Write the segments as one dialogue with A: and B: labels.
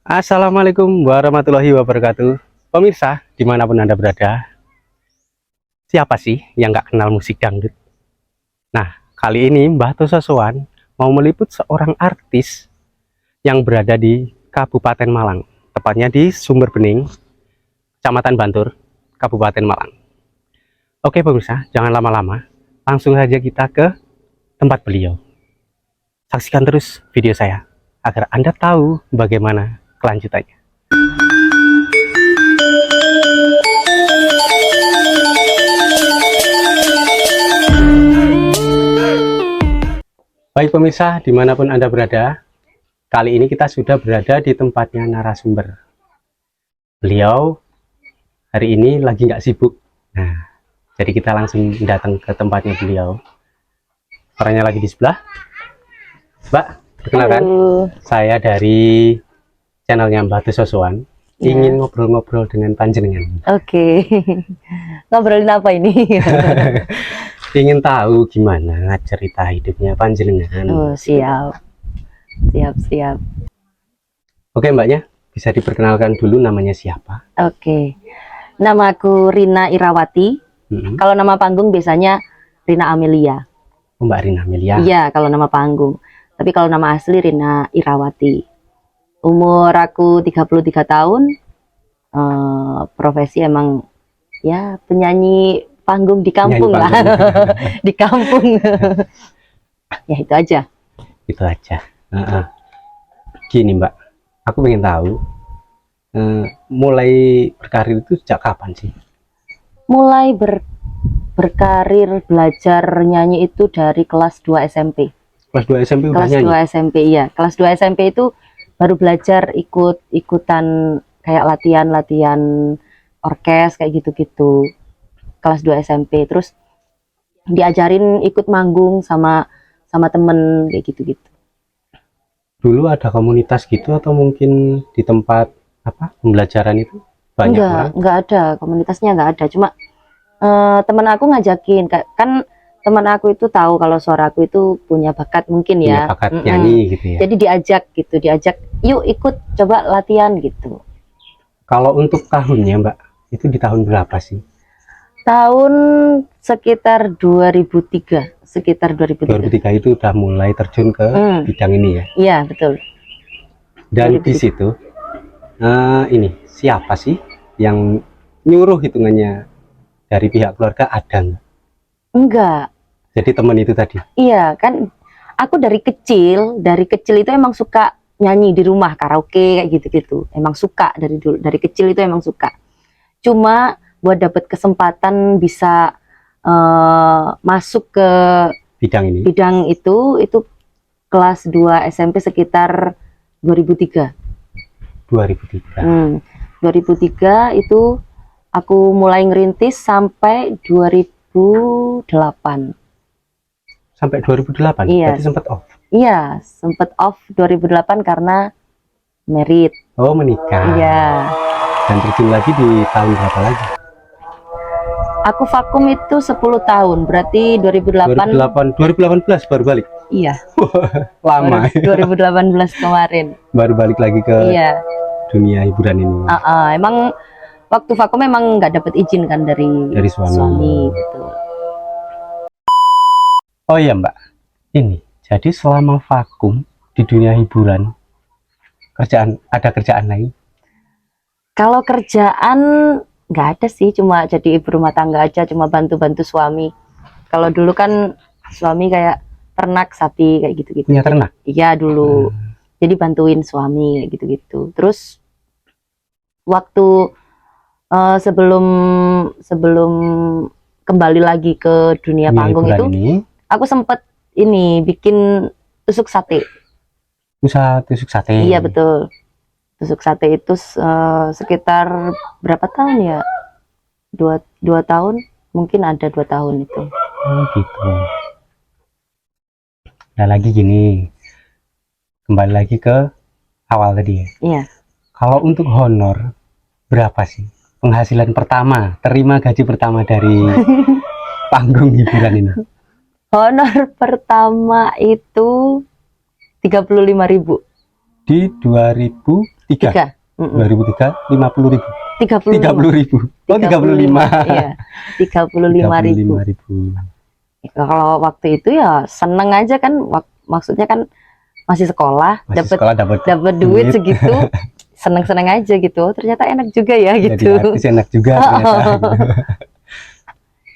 A: Assalamualaikum warahmatullahi wabarakatuh. Pemirsa, dimanapun Anda berada, siapa sih yang nggak kenal musik dangdut? Nah, kali ini Mbah Tososoan mau meliput seorang artis yang berada di Kabupaten Malang, tepatnya di Sumber Bening, Kecamatan Bantur, Kabupaten Malang. Oke pemirsa, jangan lama-lama, langsung saja kita ke tempat beliau. Saksikan terus video saya, agar Anda tahu bagaimana kelanjutannya. Baik pemirsa, dimanapun Anda berada, kali ini kita sudah berada di tempatnya narasumber. Beliau hari ini lagi nggak sibuk. Nah, jadi kita langsung datang ke tempatnya beliau. Orangnya lagi di sebelah. Mbak, perkenalkan, saya dari channelnya Mbah Tososoan. Ingin ngobrol-ngobrol dengan panjenengan.
B: Oke. Ngobrolin apa ini?
A: Ingin tahu gimana cerita hidupnya panjenengan.
B: Oh, siap. Siap.
A: Oke mbaknya, bisa diperkenalkan dulu namanya siapa?
B: Oke. Namaku Rina Irawati. Kalau nama panggung biasanya Rina Amelia.
A: Oh, Mbak Rina Amelia.
B: Iya, kalau nama panggung. Tapi kalau nama asli Rina Irawati. Umur aku 33 tahun. Profesi emang ya penyanyi panggung di kampung lah. Di kampung. Ya itu aja.
A: Itu aja. Gini mbak, aku pengen tahu mulai berkarir itu sejak kapan sih?
B: Mulai berkarir belajar nyanyi itu dari kelas 2 SMP.
A: Kelas 2 SMP udah
B: kelas
A: nyanyi?
B: 2 SMP, iya. Kelas 2 SMP itu baru belajar ikutan kayak latihan orkes kayak gitu-gitu. Kelas 2 SMP, terus diajarin ikut manggung sama temen kayak gitu-gitu.
A: Dulu ada komunitas gitu atau mungkin di tempat apa pembelajaran itu banyak orang?
B: Enggak ada, komunitasnya enggak ada. Cuma temen aku ngajakin, kan teman aku itu tahu kalau suaraku itu punya bakat mungkin ya.
A: Punya bakat nyanyi gitu ya.
B: Jadi diajak, yuk ikut coba latihan gitu.
A: Kalau untuk tahunnya mbak, itu di tahun berapa sih?
B: Tahun sekitar 2003.
A: 2003 itu udah mulai terjun ke bidang ini ya?
B: Iya betul.
A: Dan 2003. Di situ ini siapa sih yang nyuruh hitungannya, dari pihak keluarga ada nggak? Enggak. Jadi teman itu tadi? Iya
B: kan, aku dari kecil itu emang suka nyanyi di rumah, karaoke kayak gitu-gitu. Emang suka dari kecil itu emang suka. Cuma buat dapat kesempatan bisa masuk ke bidang itu kelas 2 SMP sekitar 2003. 2003 itu aku mulai ngerintis sampai 2008.
A: Sampai 2008?
B: Iya.
A: Berarti sempat off?
B: Iya, sempat off 2008 karena merit.
A: Oh, menikah.
B: Iya.
A: Dan terjun lagi di tahun berapa lagi?
B: Aku vakum itu 10 tahun, berarti 2018
A: baru balik?
B: Iya.
A: Lama.
B: 2018 kemarin.
A: Baru balik lagi ke dunia hiburan ini.
B: Emang waktu vakum memang nggak dapat izin kan dari suami gitu.
A: Oh iya mbak, ini jadi selama vakum di dunia hiburan, ada kerjaan lain?
B: Kalau kerjaan nggak ada sih, cuma jadi ibu rumah tangga aja, cuma bantu-bantu suami. Kalau dulu kan suami kayak ternak sapi kayak gitu-gitu.
A: Punya ternak?
B: Iya dulu. Jadi bantuin suami kayak gitu-gitu. Terus waktu sebelum kembali lagi ke dunia panggung itu, aku sempet bikin tusuk sate.
A: Usaha tusuk sate?
B: Iya betul. Tusuk sate itu sekitar berapa tahun ya? 2 tahun, mungkin ada 2 tahun itu.
A: Oh gitu. Nah lagi gini, kembali lagi ke awal tadi ya?
B: Iya.
A: Kalau untuk honor, berapa sih penghasilan pertama, terima gaji pertama dari panggung hiburan ini?
B: Honor pertama itu 35.000.
A: Di 2000 Tiga. 2003 50.000. 30.000. Oh 35.
B: Iya, 35.000. Kalau waktu itu ya seneng aja kan, maksudnya kan masih sekolah, dapat duit segitu, seneng-seneng aja gitu. Ternyata enak juga ya gitu.
A: Jadi artis enak juga ternyata.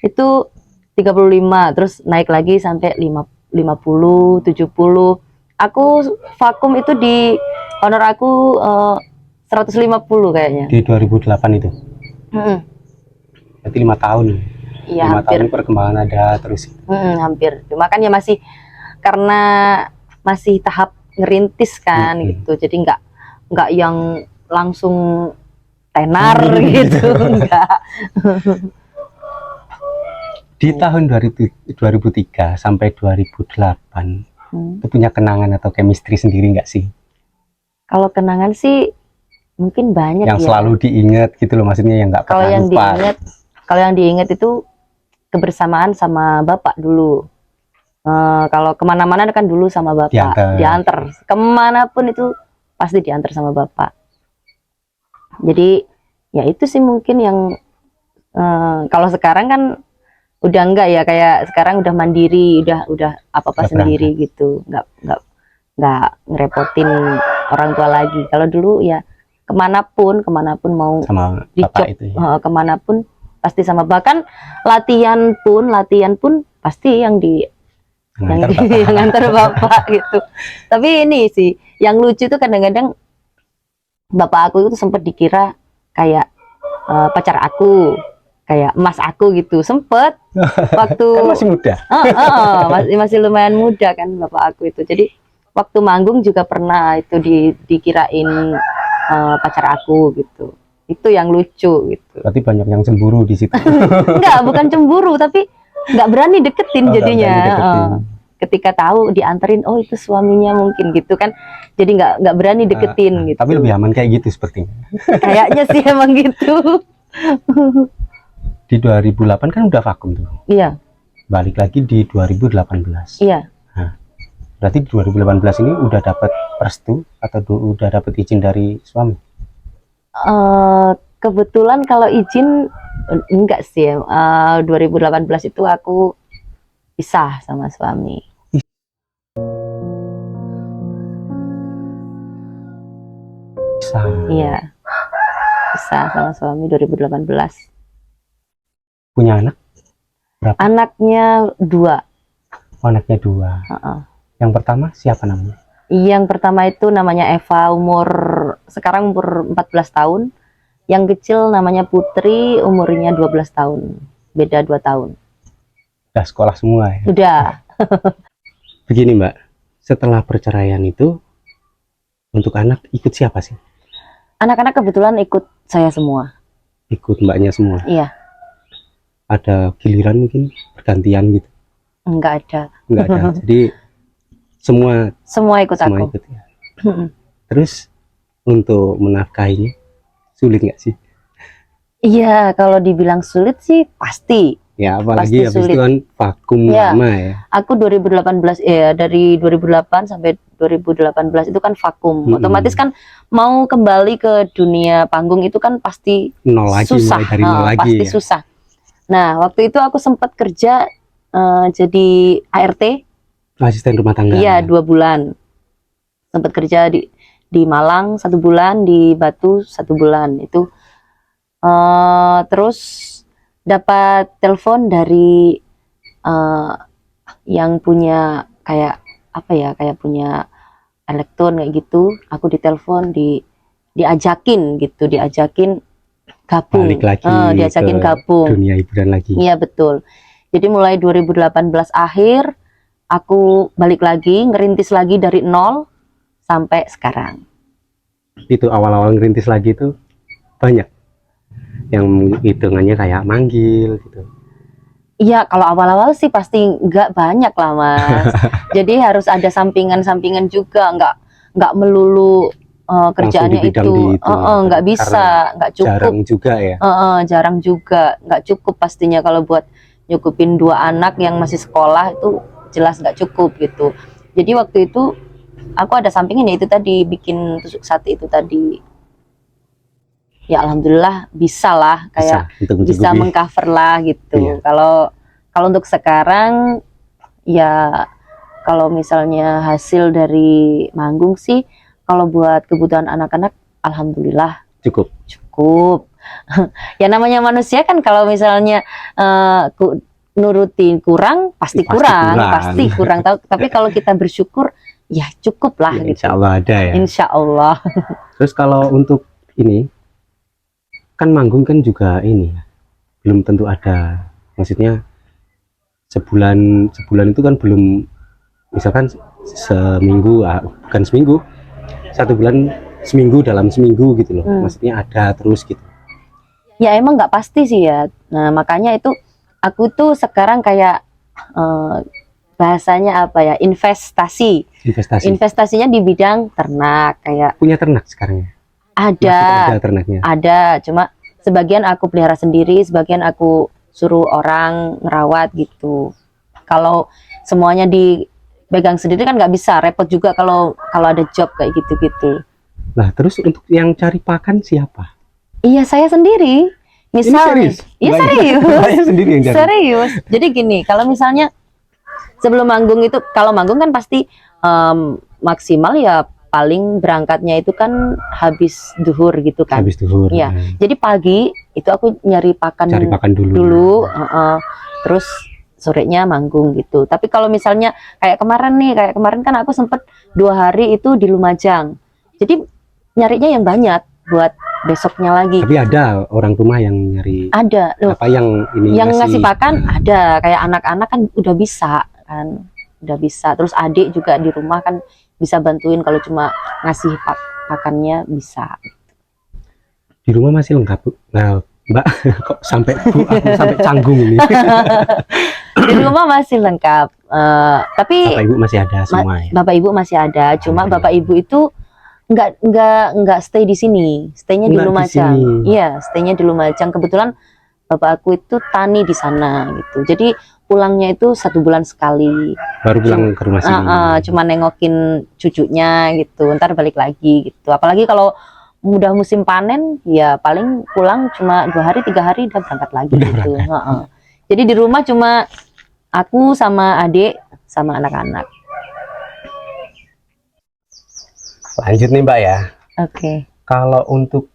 B: Itu 35, terus naik lagi sampai 50, 70. Aku vakum itu di honor aku 150 kayaknya.
A: Di 2008 itu. Berarti 5 tahun.
B: Iya,
A: 5
B: hampir.
A: tahun perkembangan ada terus.
B: Hampir. Cuma kan ya masih, karena masih tahap ngerintis kan gitu. Jadi nggak yang langsung tenar gitu, enggak.
A: Di tahun 2003 sampai 2008 itu punya kenangan atau chemistry sendiri nggak sih?
B: Kalau kenangan sih mungkin banyak
A: yang
B: ya.
A: Selalu diingat gitu loh, maksudnya yang nggak pernah lupa.
B: Kalau yang diingat itu kebersamaan sama bapak dulu. Kalau kemana-mana kan dulu sama bapak, diantar kemanapun itu pasti diantar sama bapak. Jadi ya itu sih mungkin yang kalau sekarang kan udah enggak ya, kayak sekarang udah mandiri, udah apa-apa sendiri gitu, nggak ngerepotin orang tua lagi. Kalau dulu ya kemanapun mau
A: sama bapak itu ya.
B: Kemanapun pasti sama, bahkan latihan pun pasti yang nganter bapak gitu. Tapi ini sih yang lucu tuh, kadang-kadang bapak aku itu sempat dikira kayak pacar aku, kayak emas aku gitu, sempet waktu
A: kan masih muda.
B: masih lumayan muda kan bapak aku itu. Jadi waktu manggung juga pernah itu dikirain pacar aku gitu. Itu yang lucu gitu.
A: Berarti banyak yang cemburu di situ.
B: Enggak, bukan cemburu, tapi nggak berani deketin jadinya. Ketika tahu dianterin, oh itu suaminya mungkin gitu kan, jadi nggak berani deketin gitu.
A: Tapi lebih aman kayak gitu sepertinya.
B: Kayaknya sih emang gitu.
A: Di 2008 kan udah vakum tuh.
B: Iya.
A: Balik lagi di 2018.
B: Iya.
A: Nah, berarti di 2018 ini udah dapat restu atau udah dapat izin dari suami?
B: Kebetulan kalau izin enggak sih. 2018 itu aku pisah sama suami. Iya, pisah sama suami 2018.
A: Punya anak berapa?
B: Anaknya 2.
A: Oh, anaknya 2. Yang pertama siapa namanya?
B: Yang pertama itu namanya Eva, sekarang umur 14 tahun. Yang kecil namanya Putri, umurnya 12 tahun. Beda 2 tahun.
A: Udah sekolah semua ya?
B: Udah.
A: Begini Mbak, setelah perceraian itu untuk anak ikut siapa sih?
B: Anak-anak kebetulan ikut saya semua.
A: Ikut mbaknya semua?
B: Iya.
A: Ada giliran mungkin bergantian gitu?
B: Enggak ada.
A: Enggak ada. Jadi semua
B: ikut aku.
A: Ikut, ya. Terus untuk menafkahinya sulit nggak sih?
B: Iya, kalau dibilang sulit sih pasti.
A: Ya apalagi habis itu kan vakum lama ya.
B: Aku 2018 ya, dari 2008 sampai 2018 itu kan vakum. Otomatis kan mau kembali ke dunia panggung itu kan pasti
A: nol lagi,
B: susah.
A: Dari nol lagi,
B: pasti ya. Susah. Nah, waktu itu aku sempat kerja jadi ART,
A: asisten rumah tangga.
B: Iya, 2 bulan. Sempat kerja di Malang 1 bulan, di Batu 1 bulan. Itu terus dapat telepon dari yang punya kayak apa ya, kayak punya elektron kayak gitu. Aku ditelepon, diajakin gabung.
A: Balik lagi
B: diajakin gabung
A: dunia hiburan lagi.
B: Iya betul. Jadi mulai 2018 akhir aku balik lagi, ngerintis lagi dari nol sampai sekarang.
A: Itu awal-awal ngerintis lagi itu banyak yang hitungannya kayak manggil gitu.
B: Iya, kalau awal-awal sih pasti nggak banyak lah Mas. Jadi harus ada sampingan-sampingan juga, nggak melulu kerjaannya itu. Nggak bisa, nggak cukup.
A: Jarang juga ya.
B: Jarang juga, nggak cukup pastinya kalau buat nyukupin 2 anak yang masih sekolah itu jelas nggak cukup gitu. Jadi waktu itu aku ada sampingin ya itu tadi, bikin tusuk sate itu tadi. Ya alhamdulillah bisa lah, kayak
A: untuk
B: bisa
A: mencukupi.
B: mengcover lah gitu.
A: Iya.
B: Kalau untuk sekarang ya, kalau misalnya hasil dari manggung sih, kalau buat kebutuhan anak-anak alhamdulillah
A: Cukup.
B: cukup. Ya namanya manusia kan, kalau misalnya nurutin kurang pasti kurang, pasti kurang. Tapi kalau kita bersyukur ya cukup lah
A: Ya,
B: gitu.
A: insya Allah ada ya.
B: Insya Allah.
A: Terus kalau untuk ini kan manggung kan juga ini belum tentu ada, maksudnya sebulan itu kan belum, misalkan seminggu, bukan seminggu, 1 bulan seminggu, dalam seminggu gitu loh, maksudnya ada terus gitu.
B: Ya emang nggak pasti sih ya. Nah makanya itu aku tuh sekarang kayak bahasanya apa ya, investasinya di bidang ternak. Kayak
A: punya ternak sekarang ya?
B: Ada
A: ternaknya?
B: Ada, cuma sebagian aku pelihara sendiri, sebagian aku suruh orang ngerawat gitu. Kalau semuanya dipegang sendiri kan nggak bisa, repot juga kalau ada job kayak gitu-gitu.
A: Nah terus untuk yang cari pakan siapa?
B: Iya, saya sendiri. Misalnya, iya serius.
A: Saya sendiri yang cari.
B: Serius. Jadi gini, kalau misalnya sebelum manggung itu, kalau manggung kan pasti maksimal ya paling berangkatnya itu kan habis duhur gitu kan.
A: Habis duhur.
B: Iya. Jadi pagi itu aku nyari pakan dulu. Terus sorenya manggung gitu. Tapi kalau misalnya kayak kemarin kan aku sempet 2 hari itu di Lumajang. Jadi nyarinya yang banyak buat besoknya lagi.
A: Tapi ada orang rumah yang nyari.
B: Ada loh.
A: Apa yang ini?
B: Yang ngasih pakan ada. Kayak anak-anak kan udah bisa kan. Udah bisa. Terus adik juga di rumah kan bisa bantuin, kalau cuma ngasih pakannya bisa.
A: Di rumah masih lengkap Bu? Nah, Mbak kok sampai Bu, aku sampai canggung ini.
B: Di rumah masih lengkap, tapi
A: Bapak Ibu masih ada semua ya?
B: Bapak Ibu masih ada, cuma Bapak Ibu itu nggak stay di sini, staynya di Lumajang. Iya, staynya di Lumajang. Kebetulan bapak aku itu tani di sana gitu, jadi pulangnya itu 1 bulan sekali.
A: Baru pulang ke rumah sini.
B: Cuma nengokin cucunya gitu, ntar balik lagi gitu. Apalagi kalau udah musim panen, ya paling pulang cuma 2 hari 3 hari udah berangkat lagi gitu. Jadi di rumah cuma aku sama adik sama anak-anak.
A: Lanjut nih Mbak ya.
B: Oke.
A: Kalau untuk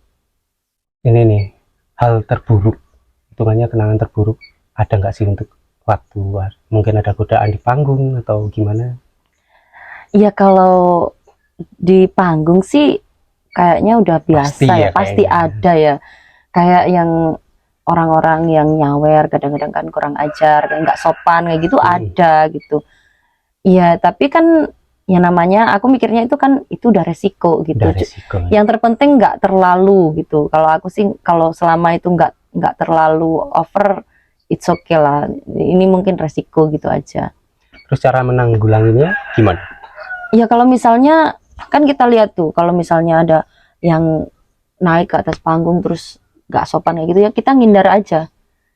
A: ini nih, hal terburuk, hitungannya kenangan terburuk, ada nggak sih untuk waktu mungkin ada godaan di panggung atau gimana?
B: Iya, kalau di panggung sih kayaknya udah biasa pasti ada ya. Kayak yang orang-orang yang nyawer kadang-kadang kan kurang ajar, kayak nggak sopan kayak gitu, ada gitu. Iya, tapi kan ya namanya aku mikirnya itu kan itu udah resiko gitu. Yang terpenting nggak terlalu gitu. Kalau aku sih kalau selama itu nggak terlalu over, it's okay lah. Ini mungkin resiko gitu aja.
A: Terus cara menanggulanginya gimana?
B: Ya kalau misalnya kan kita lihat tuh, kalau misalnya ada yang naik ke atas panggung terus nggak sopan kayak gitu, ya kita ngindar aja.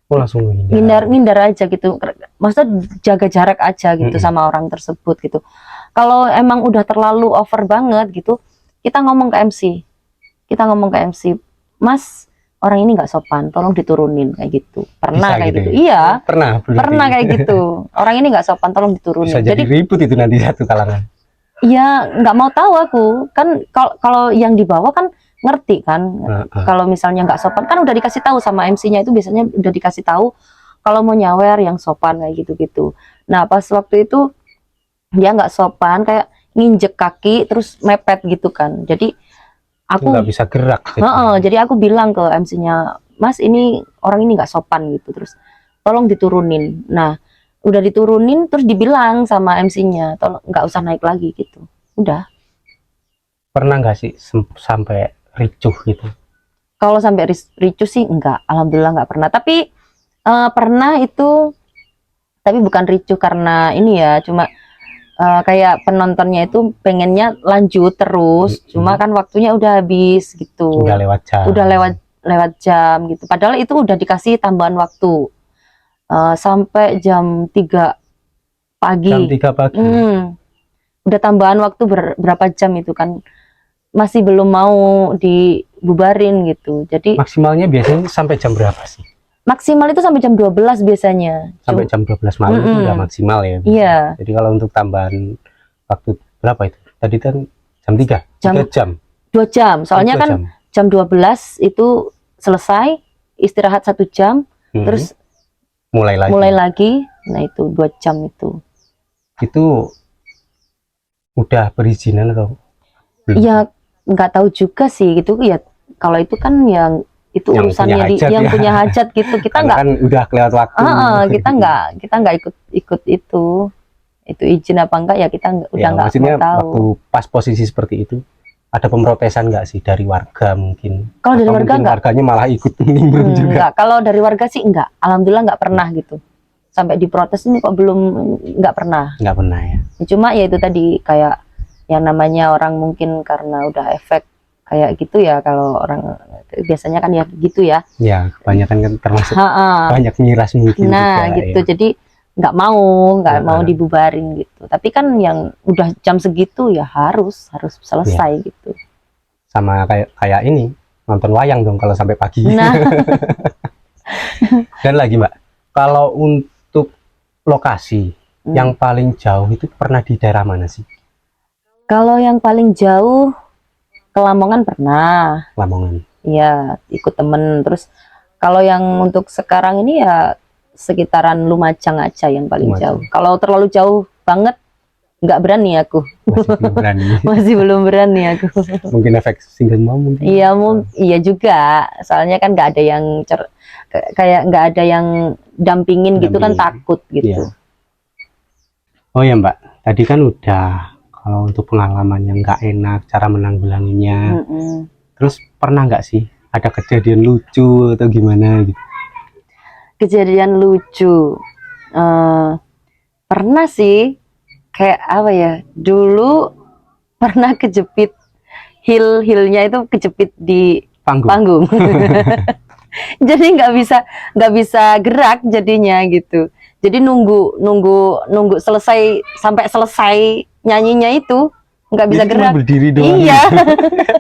A: Langsung
B: ngindar aja gitu. Maksudnya jaga jarak aja gitu sama orang tersebut gitu. Kalau emang udah terlalu over banget gitu, kita ngomong ke MC. Mas, orang ini nggak sopan, tolong diturunin kayak gitu. Pernah kayak gitu. Iya. Pernah kayak gitu. Orang ini nggak sopan, tolong diturunin.
A: Bisa jadi ribut itu nanti satu kalangan.
B: Iya, nggak mau tahu aku. Kan kalau yang di bawah kan ngerti kan. Kalau misalnya nggak sopan kan udah dikasih tahu sama MC-nya, itu biasanya udah dikasih tahu kalau mau nyawer yang sopan kayak gitu-gitu. Nah, pas waktu itu dia nggak sopan, kayak nginjek kaki terus mepet gitu kan. Jadi aku
A: nggak bisa gerak.
B: Jadi aku bilang ke MC-nya, Mas, ini orang ini nggak sopan gitu, terus tolong diturunin. Nah, udah diturunin terus dibilang sama MC-nya, tolong nggak usah naik lagi gitu. Udah.
A: Pernah nggak sih sampai ricuh gitu?
B: Kalau sampai ricuh sih enggak, alhamdulillah nggak pernah. Tapi pernah itu, tapi bukan ricuh karena ini ya, cuma kayak penontonnya itu pengennya lanjut terus, cuma kan waktunya udah habis gitu.
A: Udah lewat jam.
B: Udah lewat jam gitu. Padahal itu udah dikasih tambahan waktu sampai jam 3 pagi.
A: Jam 3 pagi.
B: udah tambahan waktu berapa jam itu kan masih belum mau dibubarin gitu. Jadi
A: Maksimalnya biasanya sampai jam berapa sih?
B: maksimal itu sampai jam 12 biasanya.
A: Sampai jam 12 malam itu udah maksimal ya?
B: Iya.
A: Jadi kalau untuk tambahan waktu berapa itu? Tadi kan jam 3, 3 jam.
B: 2 jam. Soalnya
A: 2
B: kan jam 12 itu selesai, istirahat 1 jam, terus
A: mulai lagi.
B: Nah itu 2 jam itu.
A: Itu udah perizinan atau belum?
B: Ya nggak tahu juga sih gitu ya. Kalau itu kan yang itu
A: Yang
B: urusannya
A: punya hajat
B: yang
A: ya.
B: punya hajat gitu. Kita
A: Karena
B: nggak
A: kan udah kelewat waktu.
B: kita nggak ikut itu izin apa enggak ya kita udah nggak
A: maksudnya
B: mau tahu.
A: waktu pas posisi seperti itu ada pemprotesan nggak sih dari warga mungkin?
B: Kalau dari
A: Atau
B: warga
A: mungkin
B: nggak.
A: warganya malah ikut nimbrung juga.
B: Enggak, kalau dari warga sih enggak. Alhamdulillah nggak pernah gitu. Sampai diprotes ini kok belum, nggak pernah.
A: Nggak pernah ya.
B: Cuma ya itu tadi kayak yang namanya orang mungkin karena udah efek kayak gitu ya, kalau orang biasanya kan ya gitu ya.
A: Ya, kebanyakan kan termasuk
B: Ha-ha.
A: banyak miras mungkin
B: Nah,
A: juga,
B: gitu.
A: ya.
B: Jadi nggak mau dibubarin gitu. Tapi kan yang udah jam segitu ya harus selesai gitu.
A: Sama kayak ini nonton wayang dong kalau sampai pagi.
B: Nah,
A: Dan lagi Mbak, kalau untuk lokasi yang paling jauh itu pernah di daerah mana sih?
B: kalau yang paling jauh ke Lamongan pernah.
A: Lamongan.
B: Iya, ikut temen. Terus kalau yang untuk sekarang ini ya sekitaran Lumajang aja yang paling jauh. Kalau terlalu jauh banget nggak berani aku.
A: Masih belum berani.
B: Masih belum berani aku.
A: Mungkin efek single mom mungkin.
B: Iya, iya juga. Soalnya kan nggak ada yang kayak nggak ada yang dampingin gitu kan, takut gitu.
A: Iya. Oh ya Mbak, tadi kan udah kalau untuk pengalaman yang nggak enak, cara menanggulanginya. Terus pernah nggak sih ada kejadian lucu atau gimana gitu?
B: Kejadian lucu, pernah sih. Kayak apa ya? Dulu pernah kejepit heel-heelnya itu kejepit di panggung. Jadi nggak bisa gerak jadinya gitu. Jadi nunggu sampai selesai nyanyinya itu nggak bisa gerak.
A: Berdiri doang.
B: Iya.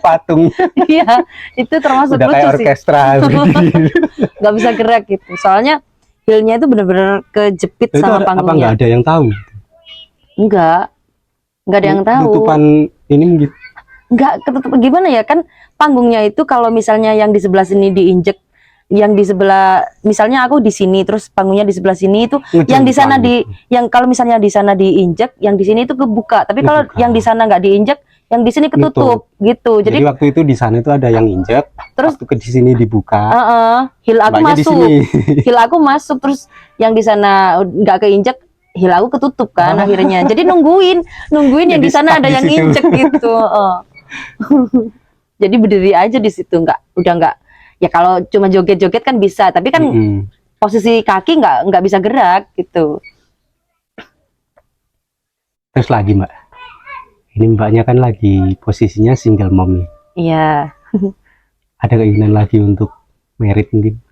A: Patung.
B: Iya, itu termasuk
A: udah
B: lucu
A: kayak
B: sih.
A: orkestra berdiri.
B: Nggak bisa gerak gitu. Soalnya heelnya itu benar-benar kejepit
A: itu
B: sama
A: apa
B: panggungnya.
A: nggak ada yang tahu?
B: Nggak ada yang tahu.
A: Tutupan ini gitu.
B: Nggak ketutup gimana ya, kan panggungnya itu kalau misalnya yang di sebelah sini diinjek, yang di sebelah, misalnya aku di sini terus panggungnya di sebelah sini itu, yang di sana yang kalau misalnya di sana diinjek, yang di sini itu kebuka. Tapi kalau yang di sana nggak diinjek, yang di sini ketutup gitu. Jadi
A: waktu itu di sana itu ada yang injek,
B: terus
A: waktu ke di sini dibuka.
B: heel aku masuk. Heel aku masuk, terus yang di sana nggak keinjek, heel aku ketutup kan akhirnya. Jadi nungguin yang di sana ada yang injek gitu. Jadi berdiri aja di situ, udah nggak. Ya kalau cuma joget-joget kan bisa, tapi kan posisi kaki nggak bisa gerak gitu.
A: Terus lagi Mbak, ini Mbaknya kan lagi posisinya single mom nih.
B: Iya.
A: Ada keinginan lagi untuk merit mungkin?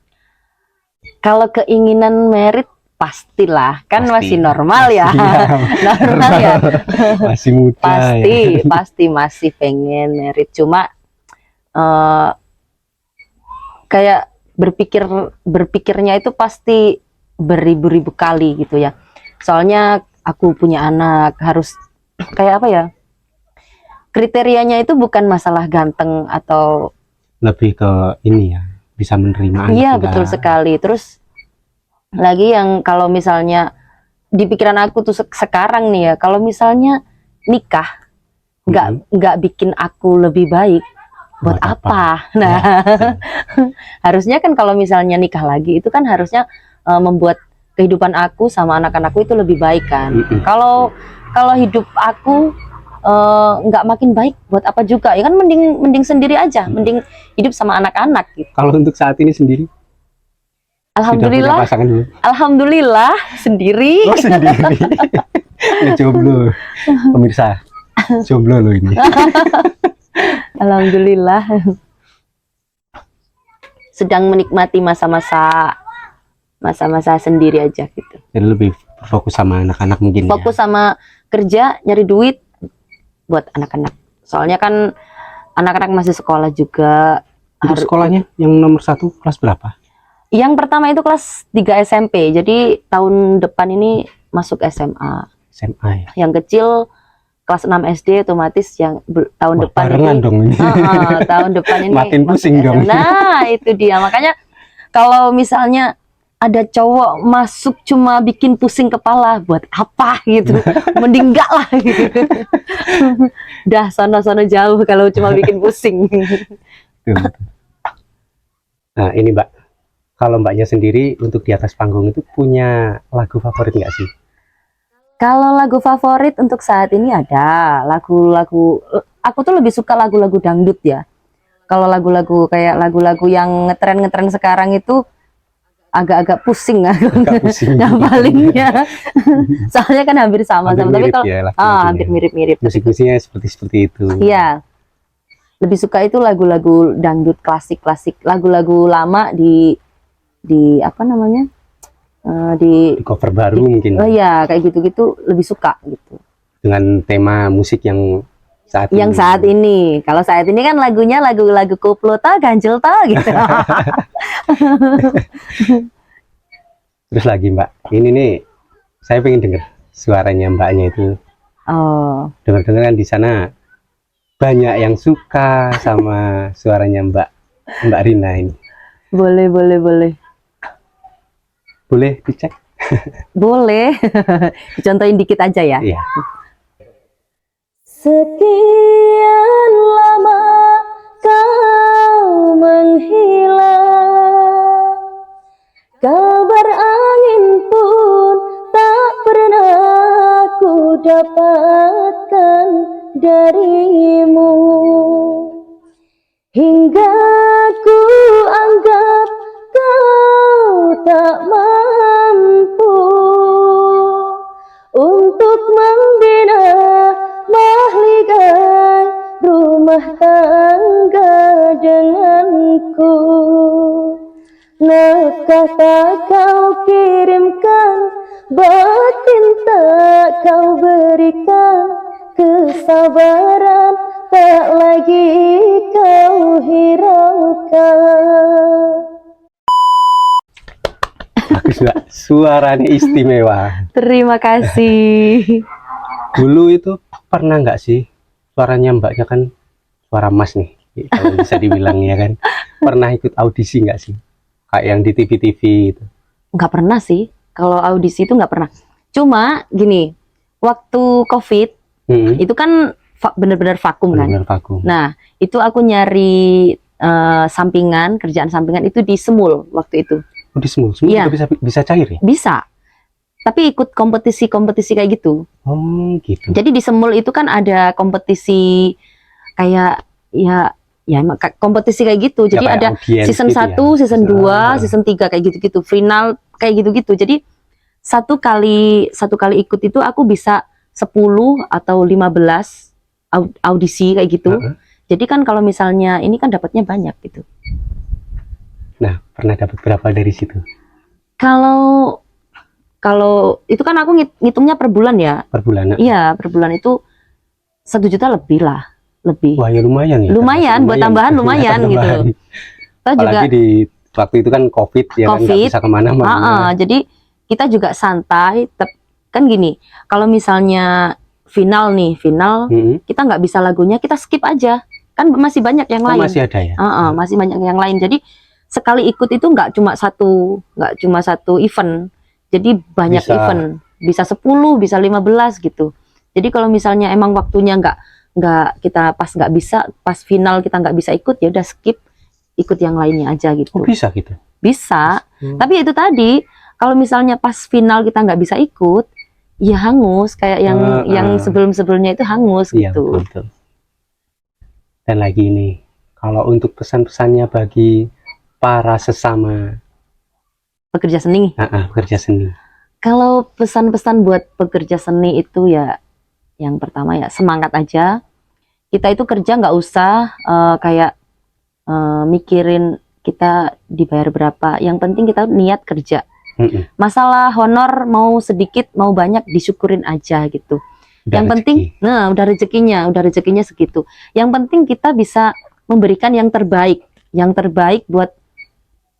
B: Kalau keinginan merit pastilah, kan masih normal ya. Normal ya.
A: Masih muda.
B: Pasti masih pengen merit, cuma kayak berpikirnya itu pasti beribu-ribu kali gitu ya. Soalnya aku punya anak, harus kayak apa ya, kriterianya itu bukan masalah ganteng atau
A: lebih ke ini ya, bisa menerima anak.
B: Iya betul sekali. Terus lagi yang kalau misalnya di pikiran aku tuh sekarang nih ya, kalau misalnya nikah nggak bikin aku lebih baik, buat apa? Nah, harusnya kan kalau misalnya nikah lagi itu kan harusnya membuat kehidupan aku sama anak-anakku itu lebih baik kan. Kalau hidup aku nggak makin baik, buat apa juga? Ya kan mending sendiri aja, mending hidup sama anak-anak gitu.
A: Kalau untuk saat ini sendiri?
B: Alhamdulillah. Alhamdulillah sendiri.
A: Oh, sendiri. Jomblo, pemirsa. Jomblo loh ini.
B: Alhamdulillah. Sedang menikmati masa-masa sendiri aja gitu.
A: Jadi lebih fokus sama anak-anak mungkin.
B: Fokus sama kerja, nyari duit, buat anak-anak. Soalnya kan anak-anak masih sekolah juga.
A: Untuk sekolahnya yang nomor 1 kelas berapa?
B: Yang pertama itu kelas 3 SMP. Jadi tahun depan ini masuk SMA.
A: SMA ya.
B: Yang kecil kelas 6 SD, otomatis yang tahun
A: Wah,
B: depan
A: barengan
B: ini.
A: dong ini.
B: Tahun depan ini
A: Makin
B: masuk
A: pusing dong.
B: SMA. Nah, itu dia. Makanya kalau misalnya ada cowok masuk cuma bikin pusing kepala, buat apa gitu? Mending enggak lah gitu. Dah sono-sono jauh kalau cuma bikin pusing.
A: Betul. Nah ini Mbak, kalau Mbaknya sendiri untuk di atas panggung itu punya lagu favorit nggak sih?
B: Kalau lagu favorit untuk saat ini ada lagu-lagu, aku tuh lebih suka lagu-lagu dangdut ya. Kalau lagu-lagu kayak lagu-lagu yang ngetren-ngetren sekarang itu agak-agak pusing
A: Agak pusing.
B: ngapalingnya. Soalnya kan hampir sama,
A: Hampir
B: tapi
A: mirip
B: kalau
A: ya lagu-lagunya.
B: hampir mirip-mirip.
A: Musik-musiknya seperti itu.
B: Iya, lebih suka itu lagu-lagu dangdut klasik-klasik, lagu-lagu lama di apa namanya?
A: Di cover baru mungkin.
B: Oh iya, kayak gitu-gitu lebih suka gitu.
A: Dengan tema musik yang saat
B: Yang
A: ini.
B: saat ini, kalau saat ini kan lagunya lagu-lagu koplo ta, ganjel ta gitu.
A: Terus lagi Mbak, ini nih saya pengen denger suaranya Mbaknya itu.
B: Oh,
A: Dengar-dengar kan di sana banyak yang suka sama suaranya Mbak Rina ini.
B: boleh, boleh, boleh.
A: Boleh dicek?
B: Boleh. Contohin dikit aja ya.
A: Iya.
B: Sekian lama kau menghilang, kabar angin pun tak pernah ku dapatkan darimu, hingga ku anggap kau tak mampu untuk membina mahligai rumah tangga denganku. Nafkah tak kau kirimkan, batin tak kau berikan, kesabaran tak lagi kau hiraukan.
A: Bagus Mbak, suaranya istimewa.
B: Terima kasih.
A: Dulu itu pernah nggak sih suaranya Mbaknya kan suara emas nih, kalau bisa dibilang ya kan. Pernah ikut audisi nggak sih? Kayak yang di TV-TV itu.
B: Nggak pernah sih, kalau audisi itu nggak pernah. Cuma gini, waktu COVID itu kan bener-bener vakum kan.
A: Benar vakum.
B: Nah, itu aku nyari sampingan, kerjaan sampingan itu di Semul waktu itu.
A: Oh, di semua
B: Iya.
A: juga bisa cair ya?
B: Bisa. Tapi ikut kompetisi-kompetisi kayak gitu.
A: Oh gitu.
B: Jadi di Semul itu kan ada kompetisi kayak ya kompetisi kayak gitu. Jadi
A: Ya, kayak
B: ada
A: audiens
B: season
A: gitu
B: 1,
A: ya?
B: season 2,
A: Ah.
B: season 3 kayak gitu-gitu. Final kayak gitu-gitu. Jadi satu kali ikut itu aku bisa 10 atau 15 audisi kayak gitu. Jadi kan kalau misalnya ini kan dapatnya banyak gitu.
A: Nah, pernah dapat berapa dari situ?
B: Kalau itu kan aku ngitungnya per bulan ya.
A: Per bulan?
B: Iya, per bulan itu 1 juta lebih lah, lebih.
A: Wah ya lumayan ya.
B: Lumayan, buat tambahan lumayan gitu. Kita juga
A: Apalagi di waktu itu kan COVID ya kan, nggak bisa kemana-mana.
B: jadi kita juga santai. Kan gini, kalau misalnya final, kita nggak bisa lagunya, kita skip aja. Kan masih banyak yang lain.
A: Masih ada ya?
B: Masih banyak yang lain. Jadi sekali ikut itu nggak cuma satu event. Jadi banyak event. Bisa 10, bisa 15 gitu. Jadi kalau misalnya emang waktunya nggak kita nggak bisa, pas final kita nggak bisa ikut, ya udah skip, ikut yang lainnya aja gitu.
A: Oh, bisa gitu?
B: Bisa. Tapi itu tadi, kalau misalnya pas final kita nggak bisa ikut, ya hangus, kayak yang sebelum-sebelumnya itu hangus
A: iya,
B: gitu.
A: Betul. Dan lagi nih, kalau untuk pesan-pesannya bagi para sesama
B: Pekerja seni.
A: pekerja seni.
B: Kalau pesan-pesan buat pekerja seni itu ya, yang pertama ya semangat aja. Kita itu kerja nggak usah mikirin kita dibayar berapa. Yang penting kita niat kerja. Masalah honor mau sedikit mau banyak disyukurin aja gitu.
A: Udah
B: Yang penting,
A: rezeki.
B: udah rezekinya segitu. Yang penting kita bisa memberikan yang terbaik buat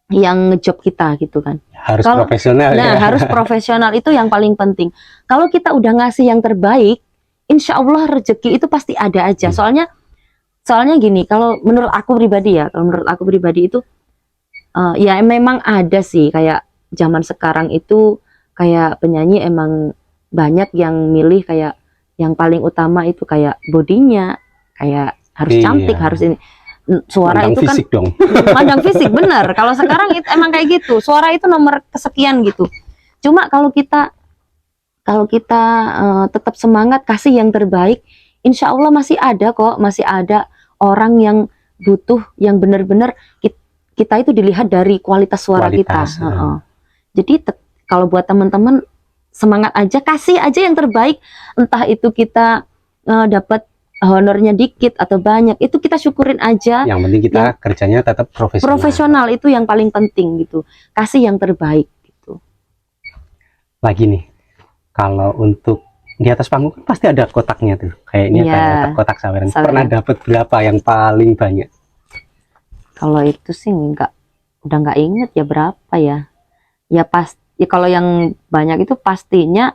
B: yang ngejob kita gitu kan.
A: Harus
B: Kalau-
A: profesional
B: Nah,
A: ya.
B: harus profesional, itu yang paling penting. Kalau kita udah ngasih yang terbaik, insya Allah rezeki itu pasti ada aja. Soalnya gini, kalau menurut aku pribadi itu ya memang ada sih, kayak zaman sekarang itu kayak penyanyi emang banyak yang milih kayak yang paling utama itu kayak bodinya, kayak harus
A: Iya.
B: cantik, harus ini. Suara
A: Mandang
B: itu kan
A: fisik dong.
B: pandang fisik, bener. Kalau sekarang itu emang kayak gitu. Suara itu nomor kesekian gitu. Cuma kalau kita tetap semangat kasih yang terbaik, insya Allah masih ada kok, masih ada orang yang butuh yang benar-benar kita itu dilihat dari kualitas suara
A: Kualitas,
B: kita. Jadi kalau buat teman-teman semangat aja, kasih aja yang terbaik. Entah itu kita dapat honornya dikit atau banyak, itu kita syukurin aja.
A: Yang penting kita kerjanya tetap profesional.
B: Profesional itu yang paling penting gitu. Kasih yang terbaik gitu.
A: Lagi nih, kalau untuk di atas panggung kan pasti ada kotaknya tuh. Kayaknya
B: Iya.
A: kayak kotak saweran.
B: Saweran.
A: Pernah dapat berapa yang paling banyak?
B: Kalau itu sih udah nggak inget ya berapa ya. Ya kalau yang banyak itu pastinya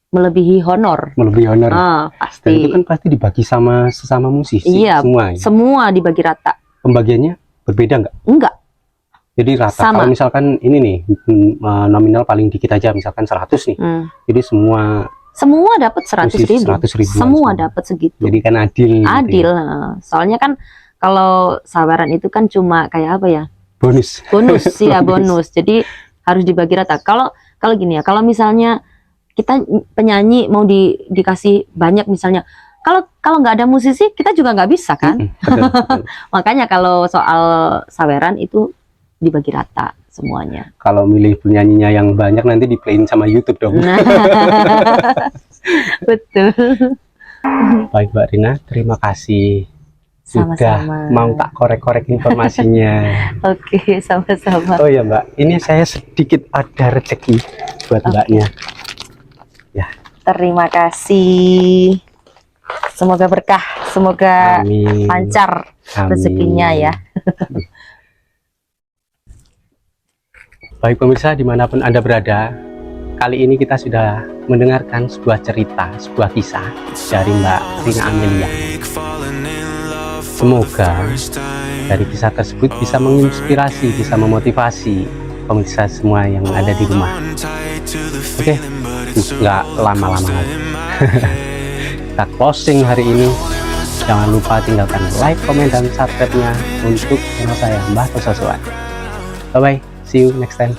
B: melebihi honor.
A: Melebihi honor. Dan
B: Pasti.
A: itu kan pasti dibagi sama sesama musisi
B: Iya,
A: semua. Ya?
B: Semua dibagi rata.
A: Pembagiannya berbeda nggak?
B: Enggak.
A: Jadi rata.
B: Sama.
A: Kalau misalkan ini nih nominal paling dikit aja, misalkan 100 nih.
B: Jadi
A: Jadi
B: semua dapat 100.000.
A: 100.000
B: Semua dapat segitu.
A: Jadi kan adil.
B: Adil.
A: Gitu ya.
B: Soalnya kan kalau saweran itu kan cuma kayak apa ya?
A: Bonus.
B: Bonus ya, bonus. Jadi harus dibagi rata. Kalau gini ya, kalau misalnya kita penyanyi mau dikasih banyak misalnya, kalau nggak ada musisi kita juga nggak bisa kan.
A: Betul, betul.
B: Makanya kalau soal saweran itu dibagi rata semuanya.
A: Kalau milih penyanyinya yang banyak nanti di-playin sama YouTube dong.
B: Nah, betul.
A: Baik Mbak Rina, terima kasih sudah
B: Sama-sama.
A: mau tak korek-korek informasinya.
B: Oke, sama-sama.
A: Oh ya Mbak, ini saya sedikit ada rezeki buat Mbaknya.
B: Terima kasih. Semoga berkah, semoga
A: Amin.
B: lancar
A: Amin.
B: rezekinya ya.
A: Baik pemirsa dimanapun Anda berada, kali ini kita sudah mendengarkan sebuah cerita, sebuah kisah dari Mbak Rina Amelia. Semoga dari kisah tersebut bisa menginspirasi, bisa memotivasi pemirsa semua yang ada di rumah. Oke, nggak lama-lama lagi. Kita closing hari ini. Jangan lupa tinggalkan like, komen, dan subscribe-nya untuk channel saya, Mbah Tososoan. Bye-bye, see you next time.